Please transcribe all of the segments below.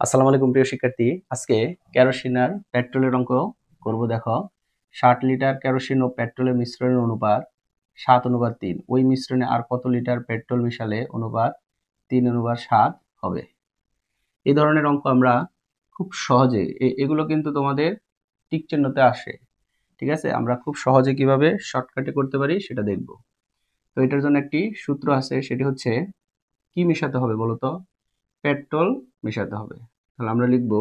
আসসালামু আলাইকুম প্রিয় শিক্ষার্থী। আজকে কেরোসিন আর পেট্রোলের অঙ্ক করব। দেখো, 60 লিটার কেরোসিন ও পেট্রোলের মিশ্রণের অনুপাত 7:3। ওই মিশ্রণে আর কত লিটার পেট্রোল মিশালে অনুপাত 3:7 হবে? এই ধরনের অঙ্ক আমরা খুব সহজে এগুলো কিন্তু তোমাদের টিক চিহ্নতে আসে। ঠিক আছে, আমরা খুব সহজে কিভাবে শর্টকাটে করতে পারি সেটা দেখব। তো এটার জন্য একটি সূত্র আছে, সেটি হচ্ছে কি মেশাতে হবে বলো তো? পেট্রোল মেশাতে হবে। তাহলে আমরা লিখব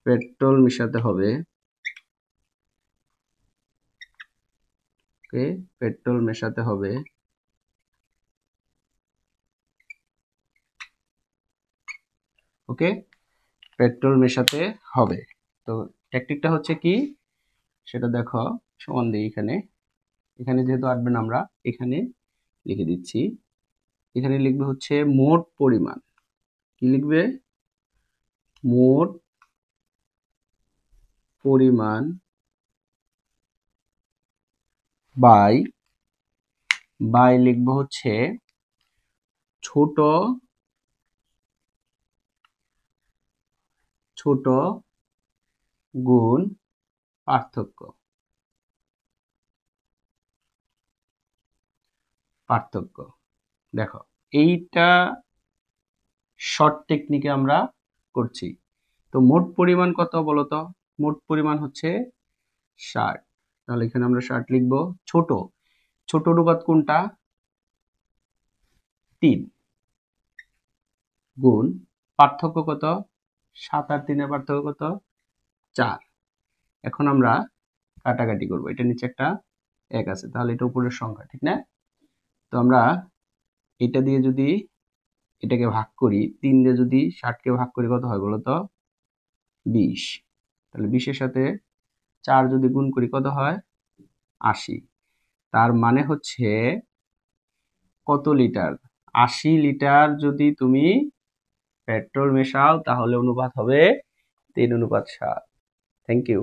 পেট্রোল মেশাতে হবে। ওকে, পেট্রোল মেশাতে হবে। ওকে, পেট্রোল মেশাতে হবে। তো টেকনিকটা হচ্ছে কি সেটা দেখো, সমান দিই এখানে। এখানে যেহেতু আসবে না, আমরা এখানে লিখে দিচ্ছি। এখানে লিখবে হচ্ছে মোট পরিমাণ। কি লিখবে? মোট পরিমাণ বাই লিখবো হচ্ছে ছোট ছোট গুণ পার্থক্য। দেখো, এইটা শর্ট টেকনিকে আমরা করছি। তো মোট পরিমাণ কত বলতো? মোট পরিমাণ হচ্ছে 60। তাহলে এখানে আমরা 60 লিখব। ছোট ছোট অনুপাত কোনটা? 3 গুণ পার্থক্য কত? 7 আর 3 এর পার্থক্য কত? 4। এখন আমরা কাটাকাটি করব। এটা নিচে একটা 1 আছে, তাহলে এটা উপরের সংখ্যা, ঠিক না? তো আমরা এটা দিয়ে যদি এটাকে ভাগ করি, 3 দিয়ে যদি 60 কে ভাগ করি, কত হয় বলতো? 20। তাহলে 20 এর সাথে 4 যদি গুণ করি, কত হয়? 80। তার মানে হচ্ছে কত লিটার? 80 লিটার যদি তুমি পেট্রোল মেশাও তাহলে অনুপাত হবে 3:7। Thank you.